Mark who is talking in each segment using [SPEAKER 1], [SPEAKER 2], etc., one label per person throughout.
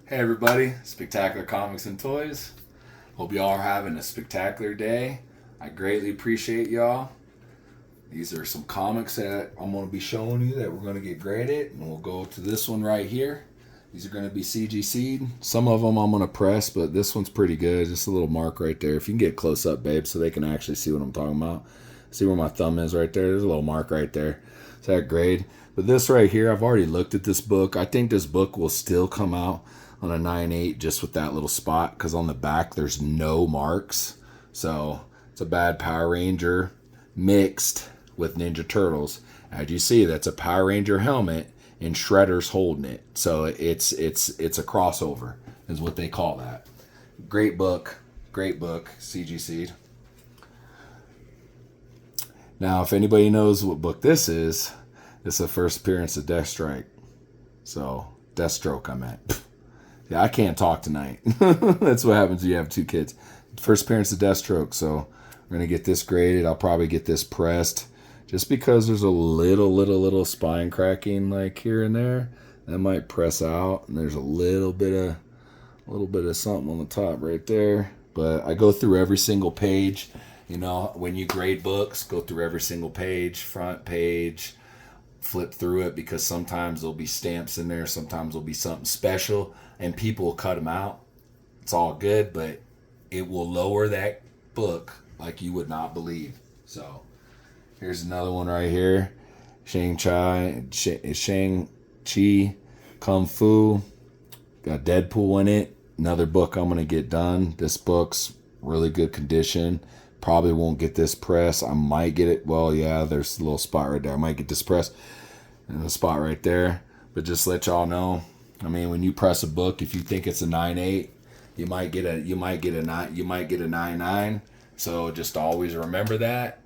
[SPEAKER 1] Hey everybody, Spectacular Comics and Toys. Hope y'all are having a spectacular day. I greatly appreciate y'all. These are some comics that I'm going to be showing you that we're going to get graded, and we'll go to this one right here. These are going to be CGC'd. Some of them I'm going to press, but this one's pretty good. Just a little mark right there. If you can get close up, babe, so they can actually see what I'm talking about. See where my thumb is right there? There's a little mark right there. It's that grade. But this right here, I've already looked at this book. I think this book will still come out on a 9.8 just with that little spot, because on the back there's no marks. So it's a bad Power Ranger mixed with Ninja Turtles. As you see, that's a Power Ranger helmet and Shredder's holding it. So it's a crossover is what they call that. Great book, CGC. Now, if anybody knows what book this is the first appearance of Deathstroke. So Deathstroke, I meant. Yeah, I can't talk tonight. That's what happens when you have two kids. First appearance of Deathstroke. So we're gonna get this graded. I'll probably get this pressed, just because there's a little spine cracking like here and there. That might press out, and there's a little bit of something on the top right there. But I go through every single page. You know, when you grade books, go through every single page, front page, flip through it, because sometimes there'll be stamps in there, sometimes there'll be something special, and people will cut them out. It's all good, but it will lower that book like you would not believe. So here's another one right here. Shang-Chi Kung Fu. Got Deadpool in it. Another book I'm going to get done. This book's really good condition. Probably won't get this press. I might get it. Well, yeah, there's a little spot right there. I might get this press. And the spot right there. But just let y'all know. I mean, when you press a book, if you think it's a 9.8, you might get a 9.9. So just always remember that.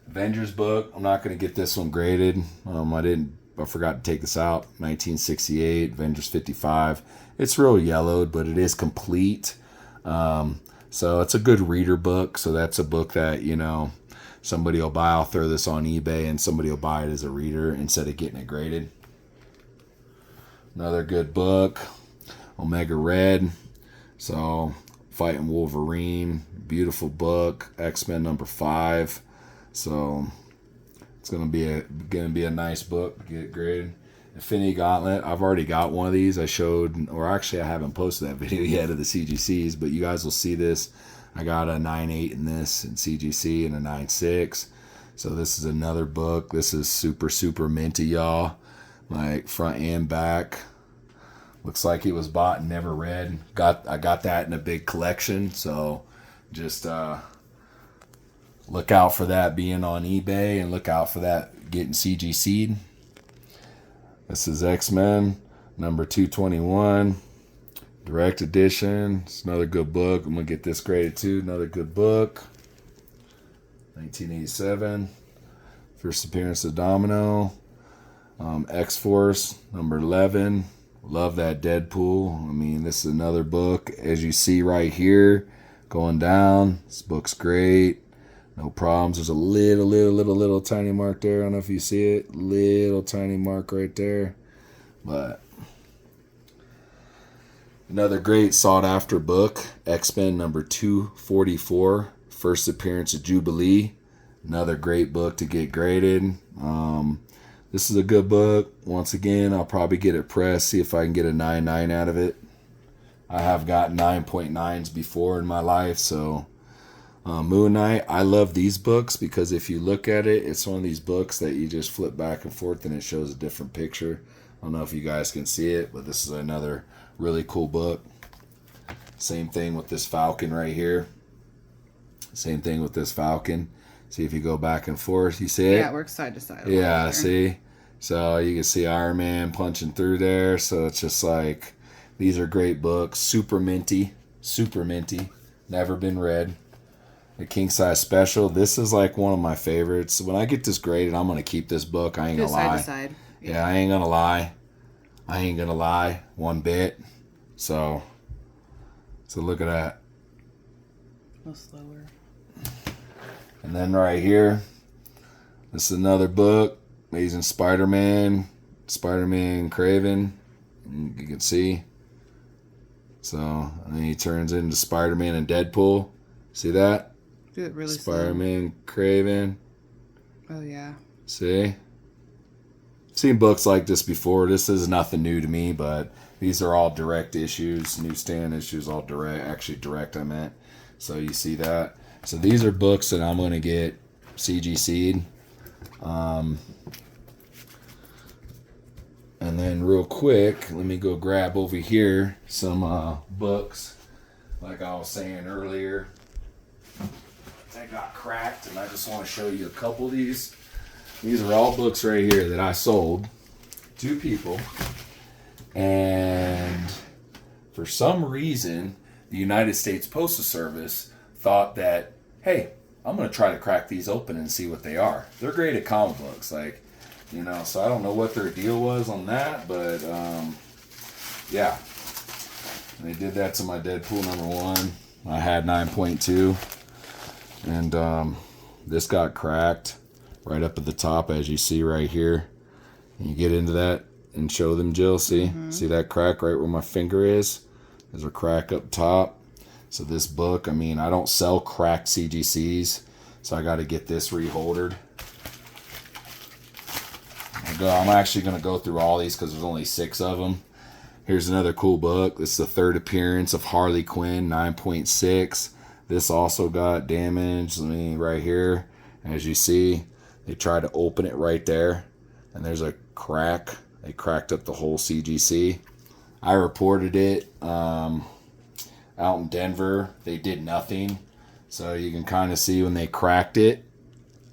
[SPEAKER 1] Avengers book, I'm not going to get this one graded. I forgot to take this out. 1968, Avengers 55. It's real yellowed, but it is complete. So it's a good reader book. So that's a book that, you know, somebody will buy. I'll throw this on eBay and somebody will buy it as a reader instead of getting it graded. Another good book, Omega Red. So Fighting Wolverine, beautiful book. X-Men #5. So it's gonna be a nice book to get graded. Infinity Gauntlet. I've already got one of these. I showed, or actually I haven't posted that video yet of the CGCs, but you guys will see this. I got a 9.8 in this in CGC and a 9.6. So this is another book. This is super minty, y'all. Like front and back. Looks like it was bought and never read. I got that in a big collection. So just look out for that being on eBay, and look out for that getting CGC'd. This is X-Men number 221, direct edition. It's another good book. I'm gonna get this graded too. Another good book. 1987, first appearance of Domino. X-Force number 11. Love that Deadpool. I mean, this is another book, as you see right here, going down. This book's great. No problems. There's a little tiny mark there. I don't know if you see it. Little tiny mark right there. But another great sought after book. X-Men number 244. First appearance of Jubilee. Another great book to get graded. This is a good book. Once again, I'll probably get it pressed. See if I can get a 9.9 out of it. I have got 9.9s before in my life, so... Moon Knight, I love these books because if you look at it, it's one of these books that you just flip back and forth and it shows a different picture. I don't know if you guys can see it, but this is another really cool book. Same thing with this Falcon right here. Same thing with this Falcon. See if you go back and forth, you see it?
[SPEAKER 2] Yeah, it works side to side.
[SPEAKER 1] Yeah, see? So you can see Iron Man punching through there. So it's just like, these are great books. Super minty. Never been read. The King Size Special. This is like one of my favorites. When I get this graded, I'm going to keep this book. I ain't going to lie.
[SPEAKER 2] Side to side.
[SPEAKER 1] Yeah, I ain't going to lie one bit. So look at that.
[SPEAKER 2] A little slower.
[SPEAKER 1] And then right here, this is another book. Amazing Spider-Man Craven. You can see. So, and then he turns into Spider-Man and Deadpool. See that?
[SPEAKER 2] Do it really
[SPEAKER 1] Spider-Man, Craven.
[SPEAKER 2] slow. Oh, yeah.
[SPEAKER 1] See? I've seen books like this before. This is nothing new to me, but these are all direct issues, newsstand issues, all direct. Actually, direct, I meant. So you see that. So these are books that I'm going to get CGC'd. And then real quick, let me go grab over here some books. Like I was saying earlier, they got cracked, and I just want to show you a couple of these. These are all books right here that I sold to people. And for some reason, the United States Postal Service thought that, hey, I'm going to try to crack these open and see what they are. They're great at comic books, like, you know, so I don't know what their deal was on that, but yeah. They did that to my Deadpool #1. I had 9.2, and this got cracked right up at the top, as you see right here. You get into that and show them, Jill. See, see that crack right where my finger is? There's a crack up top. So this book, I mean, I don't sell cracked CGCs, so I got to get this reholdered. I'm actually going to go through all these because there's only 6 of them. Here's another cool book. This is the 3rd appearance of Harley Quinn, 9.6. This also got damaged. Let me right here. As you see, they tried to open it right there, and there's a crack. They cracked up the whole CGC. I reported it out in Denver. They did nothing. So you can kind of see when they cracked it.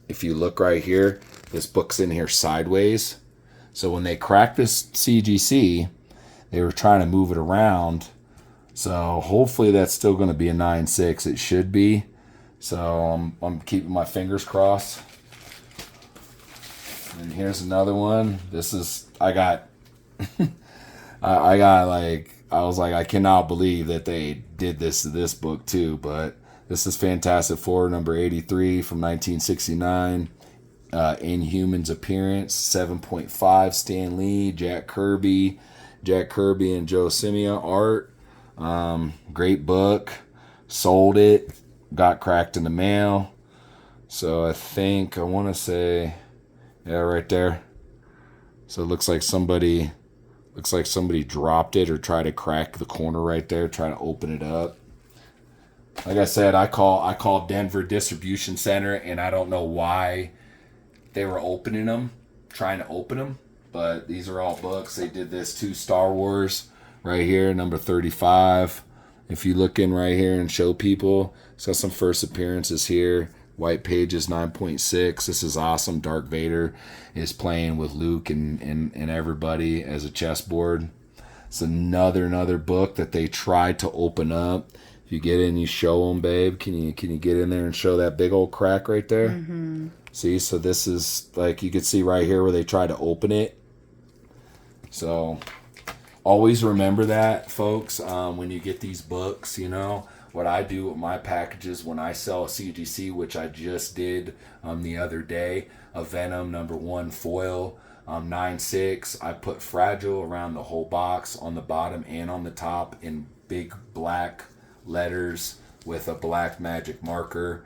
[SPEAKER 1] If you look right here, this book's in here sideways. So when they cracked this CGC, they were trying to move it around. So hopefully that's still going to be a 9.6. It should be. So I'm keeping my fingers crossed. And here's another one. This is, I was like, I cannot believe that they did this to this book too. But this is Fantastic Four #83 from 1969. Inhumans appearance, 7.5. Stan Lee, Jack Kirby and Joe Simia art. Great book. Sold it. Got cracked in the mail. So I want to say, yeah, right there. So it looks like somebody dropped it or tried to crack the corner right there, trying to open it up. Like I said, I called Denver Distribution Center, and I don't know why they were trying to open them. But these are all books. They did this to Star Wars right here, number 35. If you look in right here and show people, it's got some first appearances here. White Pages 9.6. This is awesome. Darth Vader is playing with Luke and everybody as a chessboard. It's another book that they tried to open up. If you get in, you show them, babe. Can you get in there and show that big old crack right there? Mm-hmm. See, so this is like you can see right here where they tried to open it. So always remember that, folks, when you get these books, you know. What I do with my packages when I sell a CGC, which I just did the other day, a Venom #1 foil 9.6. I put fragile around the whole box on the bottom and on the top in big black letters with a black magic marker.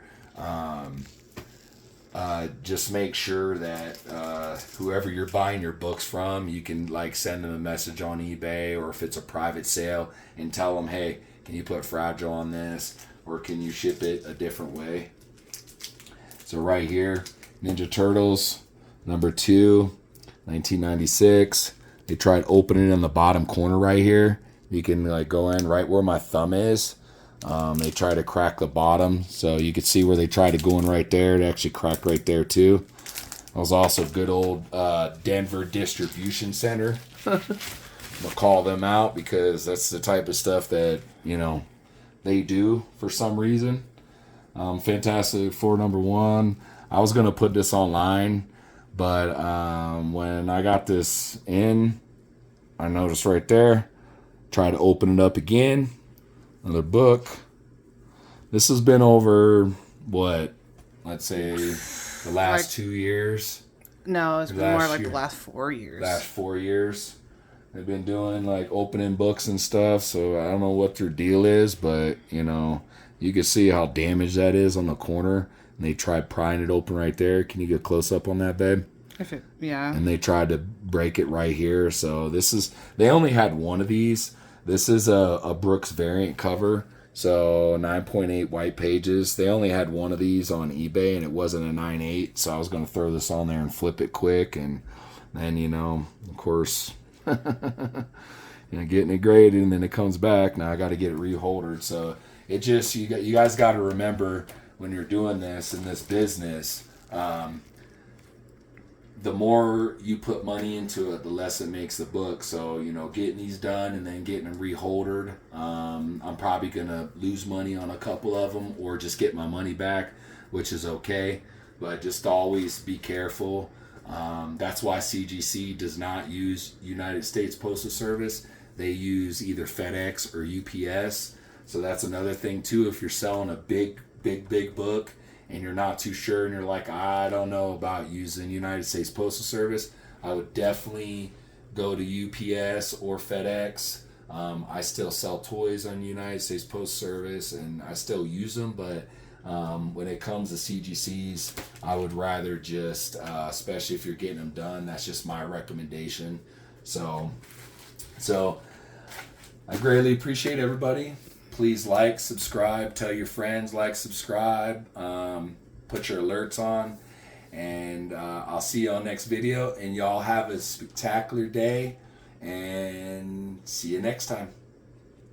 [SPEAKER 1] Just make sure that whoever you're buying your books from, you can like send them a message on eBay, or if it's a private sale, and tell them, hey, can you put fragile on this, or can you ship it a different way? So right here, Ninja Turtles #2, 1996. They tried opening it in the bottom corner right here. You can like go in right where my thumb is. They try to crack the bottom, so you can see where they tried to go in right there. It actually cracked right there too. That was also good old Denver Distribution Center. I'm gonna call them out because that's the type of stuff that, you know, they do for some reason. Fantastic Four #1. I was gonna put this online, but when I got this in, I noticed right there. Try to open it up again. Another book. This has been over what? Let's say the last 2 years.
[SPEAKER 2] No, it's been more like the last 4 years.
[SPEAKER 1] Last 4 years. They've been doing like opening books and stuff, so I don't know what their deal is, but you know, you can see how damaged that is on the corner. And they tried prying it open right there. Can you get close up on that, babe?
[SPEAKER 2] Yeah.
[SPEAKER 1] And they tried to break it right here. So they only had one of these. This is a Brooks variant cover. So 9.8 white pages. They only had one of these on eBay, and it wasn't a 9.8. So I was going to throw this on there and flip it quick. And then, you know, of course, getting it graded, and then it comes back. Now I got to get it reholdered. So it just, you guys got to remember when you're doing this in this business, the more you put money into it, the less it makes the book. So, you know, getting these done and then getting them reholdered, I'm probably going to lose money on a couple of them or just get my money back, which is okay. But just always be careful. That's why CGC does not use United States Postal Service. They use either FedEx or UPS. So that's another thing, too. If you're selling a big book, and you're not too sure and you're like, I don't know about using United States Postal Service, I would definitely go to UPS or FedEx. I still sell toys on United States Postal Service and I still use them, but when it comes to CGCs, I would rather just, especially if you're getting them done, that's just my recommendation. So I greatly appreciate everybody. Please like, subscribe, tell your friends, like, subscribe, put your alerts on, and I'll see you on next video, and y'all have a spectacular day, and see you next time.